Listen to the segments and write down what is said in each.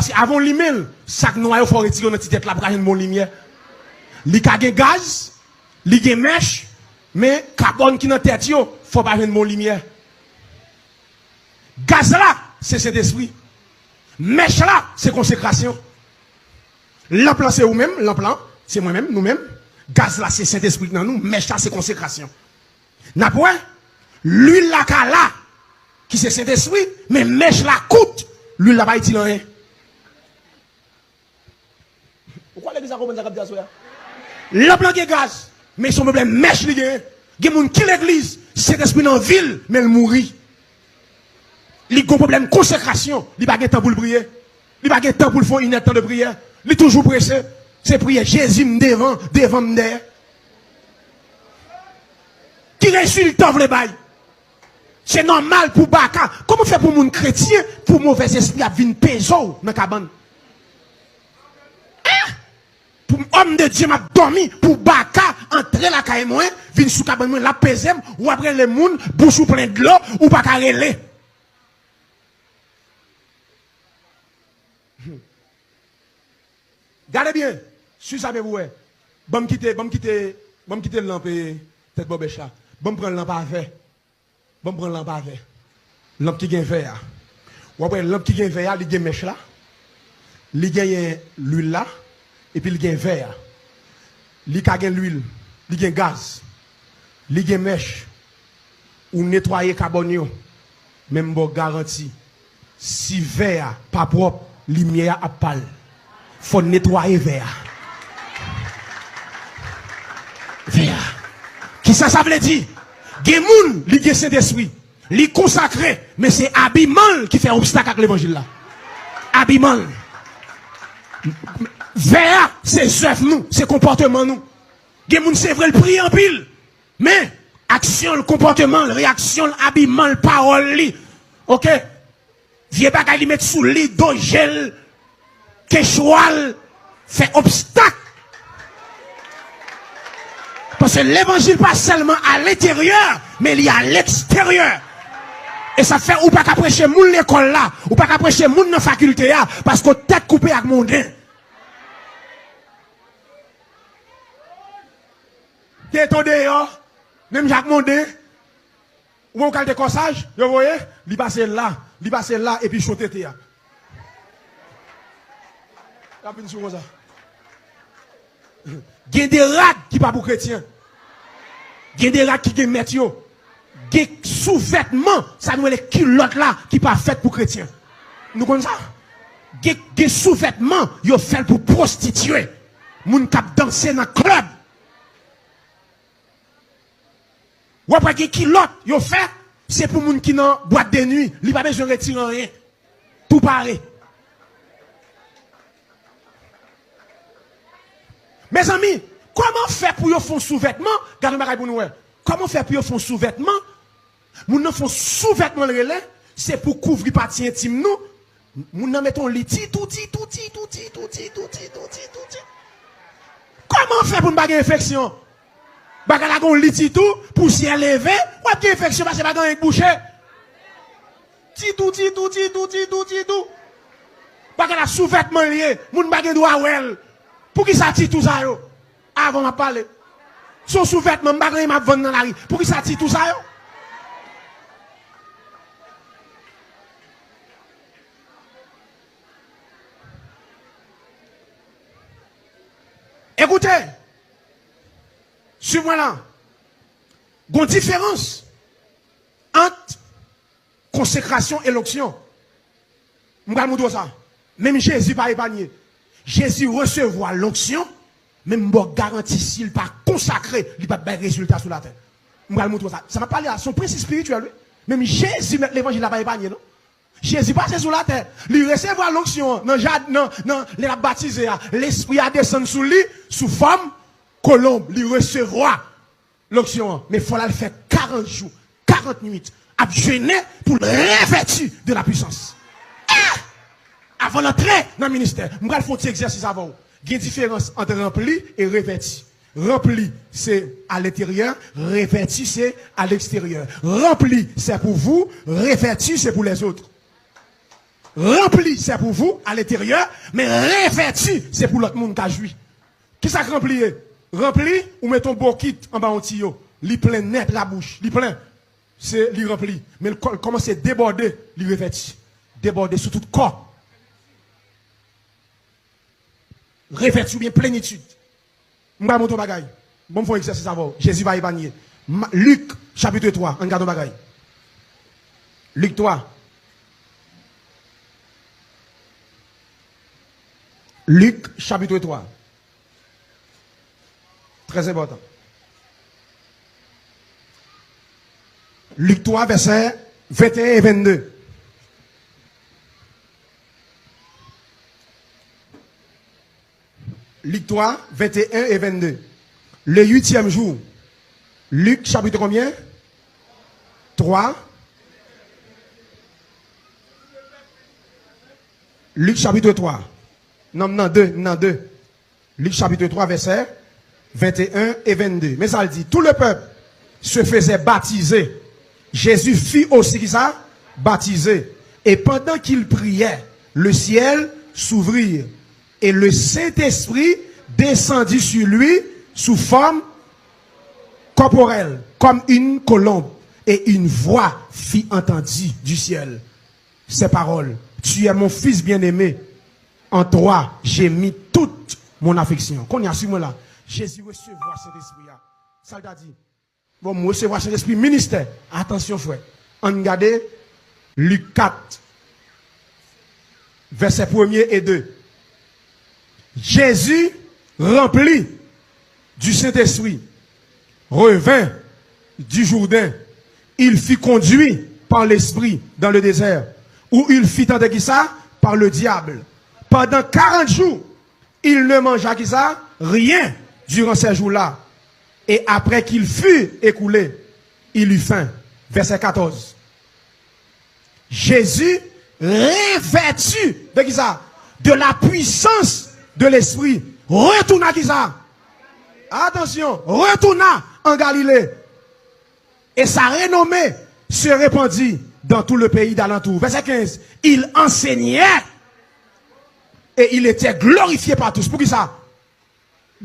Parce qu'avant l'email, chaque noyau faut retirer dans tête là pour avoir une bonne lumière. Li ka gen gaz, li gen mèche, mais carbone qui dans tête yo, faut pas avoir une bonne lumière. Gaz là, c'est cet esprit. Mèche là, c'est consécration. Lampe là, c'est vous-même, lampe là, c'est moi-même, nous-mêmes. Gaz là, c'est Saint-Esprit dans nous, mèche là, c'est consécration. N'a pas l'huile là, qui c'est Saint-Esprit, mais mèche là coûte, l'huile là, pas utile rien. Pourquoi l'église a compris ça comme ça? Lampe là, qui est gaz, mais son problème, mèche li gen. Gen moun qui l'église, Saint-Esprit dans la ville, mais il mourit. Il y a un problème de consécration. Il n'y a pas de temps pour le prier. Il n'y a pas de temps pour le faire une temps de prière. Il est toujours pressé. C'est prier Jésus devant derrière. Qui réussit le temps, les bails. C'est normal pour Baka. Comment faire pour mon chrétien, pour mauvais esprit, à venir peser dans la cabane? Pour homme de Dieu, m'a dormi, pour Baka, entrer la caille, venir sous la cabane, la peser, ou après les moun, bouche plein de l'eau, ou pas carrelé. Gardez bien, si ça vous est, bon quitter le lampe tête bobecha. Bon prendre lampe avec. Bon prendre lampe avec. Lampe qui gagne vert. Ou après lampe qui gagne vert, il gagne mèche là. Il gagne l'huile là et puis il gagne vert. Il gagne l'huile, il gagne gaz. Il gagne mèche. Ou nettoyer carbone même bon garantie. Si vert pas propre, lumière à pâle. Faut nettoyer vert. Vert. Qui ça veut dire? Gemoun, li gen Saint-Esprit, li consacré, mais c'est habillement qui fait obstacle avec l'évangile là. Habillement. Vert, c'est œuvre nous, c'est comportement nous. Gemoun, c'est vrai, le prix en pile. Mais, action, le comportement, la réaction, l'habillement, la parole, li. Ok? Vieux bagay li mettre sous lit, d'eau, gel, Kéchoual fait obstacle. Parce que l'évangile pas seulement à l'intérieur, mais il y a à l'extérieur. Et ça fait ou pas qu'à prêcher moun l'école là, ou pas qu'à prêcher moun dans la faculté là, parce que tête coupée avec mon gain. T'es ton dehors, même Jacques Mondé, ou on calme de corsage, vous voyez, il passe là, et puis choter là. Il y a des rats qui pas pour chrétiens. Il y a des rats qui sont métiers. Il y a des sous-vêtements, ça nous est les culottes là qui pas fait pour chrétiens. Nous connaissons ça? Il y a des sous-vêtements qui sont faits pour prostituer. Moun kap danser dans le club. Ou après des culottes qui sont faits, c'est pour moun qui dans boîte de nuit. Il n'y a pas besoin de retirer rien. Tout pareil. Mes amis, comment faire pour yon font sous-vêtements? Regardez pour nous. Comment faire pour yon font sous-vêtements? Moun nan font sous-vêtements le relais, c'est pour couvrir partie intime nous. Moun nan mettons liti tout. Comment faire pour ne pas avoir infection? Baga la gon liti tout, poussière levé, ou a bien infection parce que baga un bouché. Ti tout. Baga la sous-vêtements lié, moun baga doit wel. Pour qui ça tire tout ça yo? Avant m'a parler. Son sous-vêtement m'bagay m'a vendre dans la rue. Pour qui ça tire tout ça yo? Écoutez. Suivez-moi là. Il y a une différence entre consécration et l'onction. Je vais vous dire ça. Même Jésus pas épargné. Jésus recevoir l'onction, même bon garantie s'il pas consacré, il pas de résultat sur la terre. Je vais vous montrer ça. Ça m'a parlé à son principe spirituel. Même Jésus met l'évangile n'a pas épargné, non? Jésus passe sur la terre. Il recevoir l'onction, non, il a baptisé, l'esprit a descendu sous lui, sous forme colombe, il recevoir l'onction. Mais il faut le faire 40 jours, 40 nuits, à jeûner pour le revêtir de la puissance. Avant l'entrée dans le ministère, je vais faire un exercice avant. Il y a une différence entre rempli et revêti. Rempli, c'est à l'intérieur. Revêti, c'est à l'extérieur. Rempli, c'est pour vous. Revêti, c'est pour les autres. Rempli, c'est pour vous, à l'intérieur, mais revêtu, c'est pour l'autre monde qui a joui. Qui ça rempli? Rempli, ou mettons bon kit en bas en tuyau. Li plein net la bouche, li plein. C'est li rempli. Mais il commence à déborder, li revêtu. Déborder sur tout corps. Revêtu bien plénitude. M'ba monter bagaille. Bon faut exercice avant. Jésus va épargner. Luc chapitre 3, on regarde bagaille. Luc 3. Luc chapitre 3. Très important. Luc 3, versets 21 et 22. Luc 3, 21 et 22. Le 8e jour. Luc chapitre combien? 3. Luc chapitre 3. Non, 2. Luc chapitre 3, versets 21 et 22. Mais ça le dit, tout le peuple se faisait baptiser. Jésus fit aussi qui ça? Baptiser. Et pendant qu'il priait, le ciel s'ouvrit. Et le Saint-Esprit descendit sur lui sous forme corporelle, comme une colombe. Et une voix fit entendre du ciel ces paroles. Tu es mon fils bien-aimé. En toi, j'ai mis toute mon affection. Qu'on y a su moi là. Jésus recevra cet esprit là. Ça t'a dit. Bon, moi recevoir cet esprit ministère. Attention frère. On regarde Luc 4. Verset 1er et 2. Jésus, rempli du Saint-Esprit, revint du Jourdain. Il fut conduit par l'Esprit dans le désert, où il fit tenter qui ça? Par le diable. Pendant 40 jours, il ne mangea qui ça? Rien durant ces jours-là. Et après qu'il fut écoulé, il eut faim. Verset 14. Jésus, revêtu de qui ça? De la puissance de l'Esprit, retourna qui ça? Attention, retourna en Galilée. Et sa renommée se répandit dans tout le pays d'alentour. Verset 15. Il enseignait et il était glorifié par tous. Pour qui ça?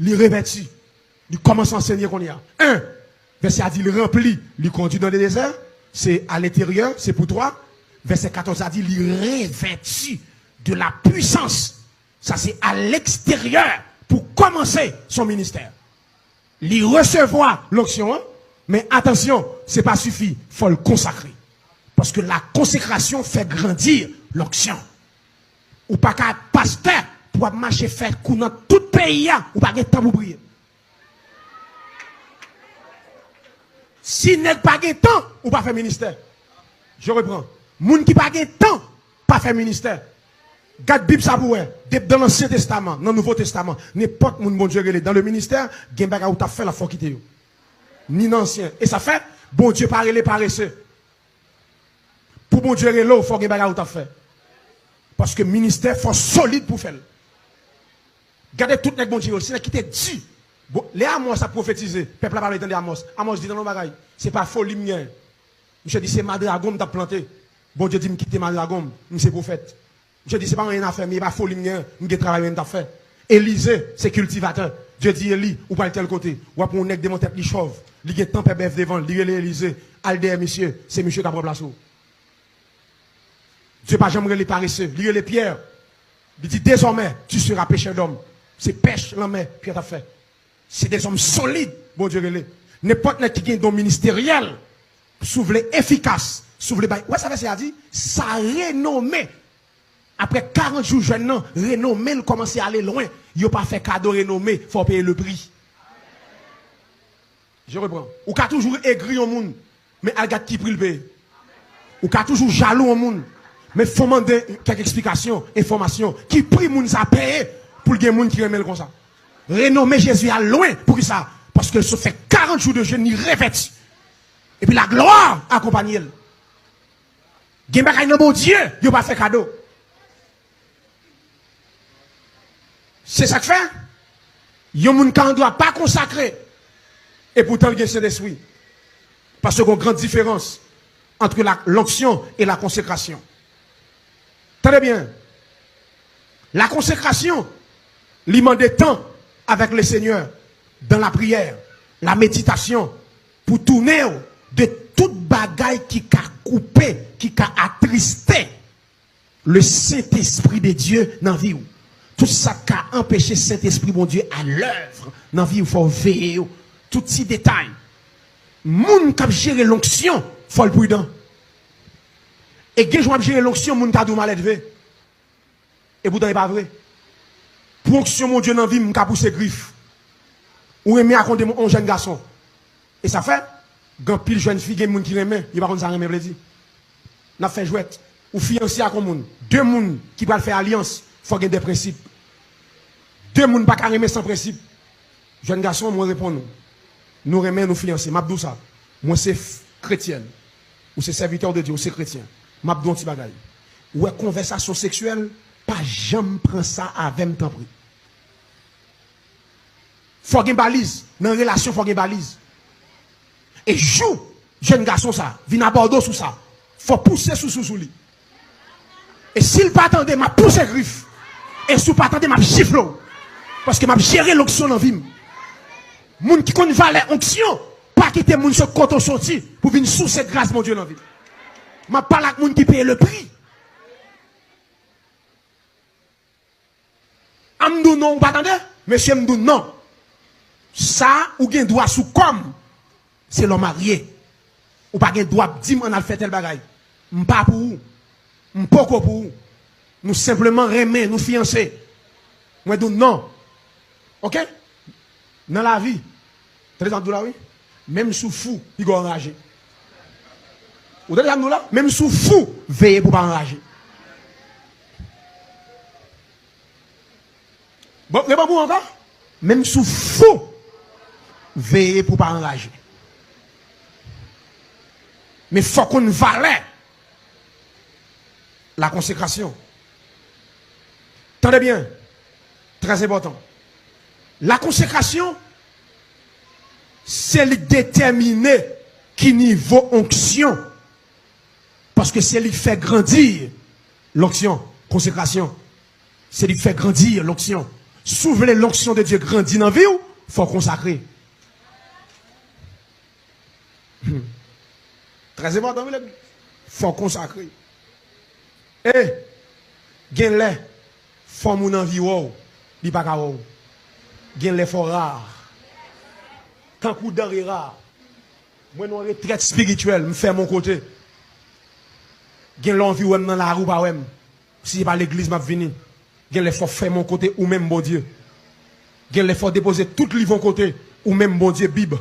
Il revêtu. Il commence à enseigner qu'on y a. 1. Verset a dit, il remplit, il conduit dans le désert. C'est à l'intérieur, c'est pour toi. Verset 14 a dit, il revêtu de la puissance. Ça c'est à l'extérieur pour commencer son ministère. Il recevoir l'onction, hein? Mais attention, c'est pas suffit, faut le consacrer. Parce que la consécration fait grandir l'onction. Ou pas qu'un pasteur pour marcher faire coup dans tout pays, ou pas de temps pour prier. Si n'est pas de temps, ou pas faire ministère. Je reprends. Moun qui pas de temps, pas faire ministère. Garde Bible ça pour dans l'Ancien Testament, dans le Nouveau Testament, n'importe moun bon Dieu dans le ministère, gen baga ou t'a fait la faut quitter yo. Ni l'ancien. Et ça fait bon Dieu pas les paresseux. Pour bon Dieu il faut gen baga ou t'a fait. Parce que ministère faut solide pour faire. Gardez tout nèg bon Dieu, c'est qui te dit. Bon, les Amos a prophétisé, peuple a parlé de Amos. Amos dit dans nos bagailles, c'est pas folie mien. Monsieur dit c'est Madragon t'a planté. Bon Dieu dit me quitter Madragon, c'est prophète. Je dis, c'est pas rien à faire, mais il va folie, il travail à faire. Élisée, c'est cultivateur. Dieu dit, Élie, ou pas de tel côté. Ou pour un nègre de mon tête, il chauve. Il est temps, bœuf devant, il est Élisée. Alder, monsieur, c'est monsieur qui a pris place. Dieu pas jamais les paresseux. Il est les pierres. Il dit, désormais, tu seras pêcheur d'hommes. C'est pêche, la mer, puis t'as fait. C'est des hommes solides, bon Dieu, n'importe qui gagne dans ministériel, s'ouvre efficace, s'ouvre ouais, ça veut dire, dit, ça renommé. Après 40 jours, jeune, non, renommé, il commence à aller loin. Il n'a pas fait cadeau renommé, il faut payer le prix. Je reprends. Ou qu'a toujours aigri au monde, mais elle garde qui prie le pays. Ou qu'a toujours jaloux au monde, mais il faut demander quelques explications, informations. Qui prie moun ça paye pour le monde qui remet comme ça. Renommé Jésus à loin pour ça. Parce que ça fait 40 jours de jeûne, il revêt. Et puis la gloire accompagne elle. Gen bagay nan bon Dieu, il n'a pas fait cadeau. C'est ça que fait. Yon moun kan doit pas consacrer. Et pourtant, il y a cet esprit. Parce qu'il y a une grande différence entre l'onction et la consécration. Très bien. La consécration, lui demande des temps avec le Seigneur, dans la prière, la méditation, pour tourner de toute bagaille qui a coupé, qui a attristé le Saint-Esprit de Dieu dans la vie. Tout ça qui a empêché le Saint-Esprit, mon Dieu, à l'œuvre dans la vie, il faut veiller. Tout petit détail. Moun qui a géré l'onction, il faut le prudent. Et qui a géré l'onction, moun qui a du mal élevé. Et pourtant, ce n'est pas vrai. Pour onction, mon Dieu, dans la vie, je pousse griffes. Ou aimer raconter un jeune garçon. Et ça fait, quand pile jeune fille, il y a des gens qui aiment, il va pas ça remet plaisir. N'a fait jouette. Ou fiancé à monde. Deux personnes qui veulent faire alliance, il faut qu'il y ait des principes. Deux personnes pas remettre sans principe. Jeune garçon, moi réponds. Nous remet nous fiancés. M'abdou ça. Moi c'est chrétien. Ou c'est serviteur de Dieu, ou c'est chrétien. M'abdou un petit bagay. Ou est conversation sexuelle, pas jamais prendre ça avec temps pris. Faut qu'il y ait une balise. Dans la relation, faut qu'il y ait une balise. Et joue, jeune garçon ça, vient à Bordeaux sous ça. Faut pousser sous lui. Et s'il pas attendre, m'a poussé griffe. Et si pas attendre, m'a chiffle. Parce que m'a géré l'onction dans la vie. Moun qui connaît valer onction, pas quitter moun se côté sorti pour venir sous cette grâce mon Dieu dans la vie. M'a parlé avec moun qui paye le prix. Amdou non, pas attendre? Monsieur Amdou non. Ça, ou gen droit sous comme, c'est l'homme marié. Ou pas gen droit dire on a fait tel bagaille. M'pas pour vous. M'pas pour vous. Nous simplement remet, nous fiancés. Moi dis non. OK? Dans la vie, très en là, oui. Même sous fou, il va enrager. Vous êtes là? Même sous fou, veillez pour pas enrager. Bon, vous pas pour encore? Même sous fou, veillez pour pas enrager. Mais il faut qu'on valait la consécration. Tenez bien, très important. La consécration, c'est le déterminer qui niveau onction. Parce que c'est lui qui fait grandir l'onction, consécration. C'est lui qui fait grandir l'onction. Souvent l'onction de Dieu grandit dans la vie, il faut consacrer. Très important, il faut consacrer. Et, gen les, faut moun envie ou, li pa ka ou. Gen les faut rare. Tant coup d'arrêt rare. Moi, non retraite spirituelle, me fait mon côté. Gen l'envie ou dans la rue, pas ou si pas l'église m'a venu. Gen les faut faire mon côté ou même bon Dieu. Gen les faut déposer tout le livre côté ou même bon Dieu Bible.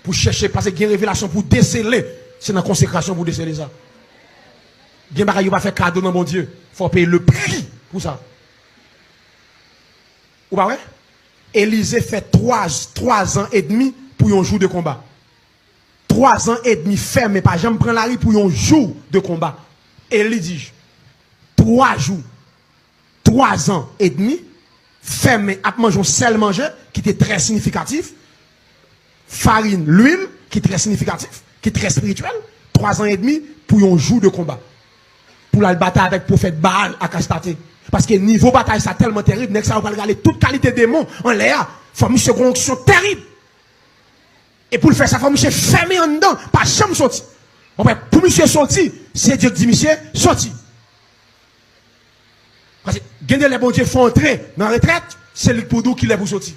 Pour chercher, parce que gen révélation pour déceler. C'est dans la consécration pour déceler ça. Gen bagay ou pas faire cadeau dans mon Dieu. Faut payer le prix pour ça. Ou pas ouais? Élisée fait 3 ans et demi pour un jour de combat. 3 ans et demi ferme, pas jamais prendre la rue pour un jour de combat. Élie dit 3 jours, 3 ans et demi ferme à manger sel manger qui était très significatif. Farine, l'huile qui est très significatif, qui est très spirituel. 3 ans et demi pour un jour de combat. Pour la bataille avec le prophète Baal à Kastaté. Parce que niveau bataille, ça tellement terrible. Next, ça va regarder toute qualité des démons en l'air. Il faut monsieur une onction terrible. Et pour le faire, ça faut monsieur fermer en dedans. Pas jamais sorti. Pour monsieur sorti, c'est Dieu qui dit monsieur sorti. Parce que, gagner les bons dieux font entrer dans la retraite, c'est le pour nous qui les pour sortir.